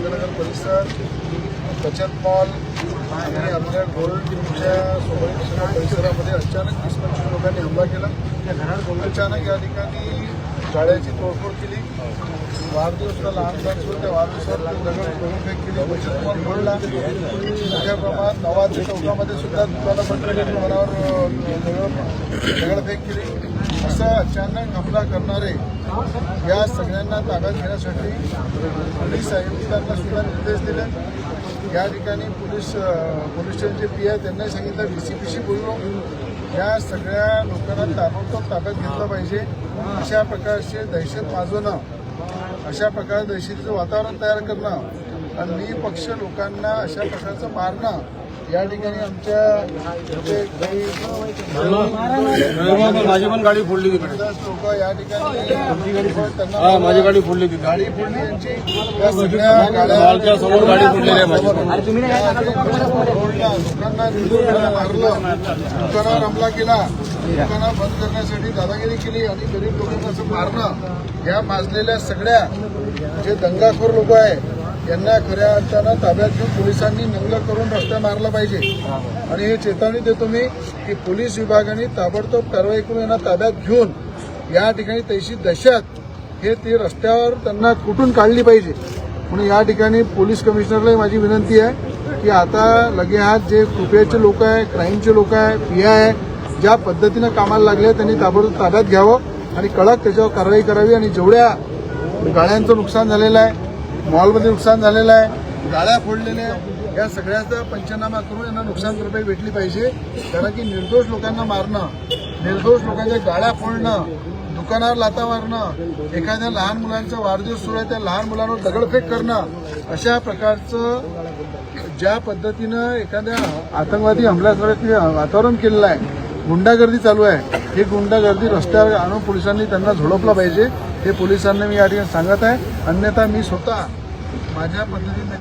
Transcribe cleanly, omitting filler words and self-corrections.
इंदिरानगर परिसर, बचत मॉल आणि आपल्या गोल्डच्या सोबत परिसरामध्ये अचानक 20-25 लोकांनी हमला केला. अचानक या ठिकाणी गाड्याची तोडफोड केली. वाढदिवसाला लहान मुलांसोबत त्या वाढदिवसावर दगड तोडफेक केली. बचत मॉल फोडला. मोठ्या प्रमाणात नवाज चौकामध्ये सुद्धा दुकानं बंद केली, मनावर दगडफेक केली. असं अचानक हमला करणारे या सगळ्यांना ताब्यात घेण्यासाठी पोलीस आयुक्तांना सुद्धा निर्देश दिले. या ठिकाणी पोलीस स्टेशनचे पी.आय. त्यांनाही सांगितलं, VCPशी बोललो, या सगळ्या लोकांना ताबडतोब ताब्यात घेतलं पाहिजे. अशा प्रकारचे दहशत माजवणं, अशा प्रकारे दहशतीचं वातावरण तयार करणं आणि निपक्ष लोकांना अशा प्रकारचं मारणं या ठिकाणी आमच्या माझी पण गाडी फोडली तिकडे. लोक या ठिकाणी माझी गाडी फोडली तिथे. गाडी फोडली यांची. त्या सगळ्या गाड्या समोर गाडी फोडलेली आहे माझी. लोकांना मारलं, दुकानावर हमला केला, दुकानं बंद करण्यासाठी दादागिरी केली आणि गरीब लोकांना असं मारणं. या माजलेल्या सगळ्या जे दंगाखोर लोक आहे यांना खऱ्या अर्थानं ताब्यात घेऊन पोलिसांनी नंगल करून रस्ता मारला पाहिजे. आणि हे चेतावणी देतो मी की पोलीस विभागाने ताबडतोब कारवाई करून यांना ताब्यात घेऊन या ठिकाणी तैशी दहशत हे ती रस्त्यावर त्यांना कुठून काढली पाहिजे. म्हणून या ठिकाणी पोलीस कमिशनरलाही माझी विनंती आहे की आता लगे हात जे कृपयाचे लोक आहे, क्राईमचे लोक आहे, पी.आय. आहे, ज्या पद्धतीनं कामाला लागले त्यांनी ताबडतोब ताब्यात घ्यावं आणि कडक त्याच्यावर कारवाई करावी. आणि जेवढ्या गाड्यांचं नुकसान झालेलं आहे, मॉलमध्ये नुकसान झालेलं आहे, गाड्या फोडलेल्या आहे, या सगळ्याचा पंचनामा करून यांना नुकसान भरपाई भेटली पाहिजे. कारण की निर्दोष लोकांना मारणं, निर्दोष लोकांच्या गाड्या फोडणं, दुकानावर लाथा मारणं, एखाद्या लहान मुलांचा वाढदिवस सुरू आहे त्या लहान मुलांवर दगडफेक करणं, अशा प्रकारचं ज्या पद्धतीनं एखाद्या आतंकवादी हमल्याचं वातावरण केलेलं आहे, गुंडागर्दी चालू आहे, ही गुंडागर्दी रस्त्यावर आणून पोलिसांनी त्यांना झोडपलं पाहिजे. हे पोलिसांना मी या ठिकाणी सांगत आहे. अन्यथा मी स्वतः माझ्या पद्धतीने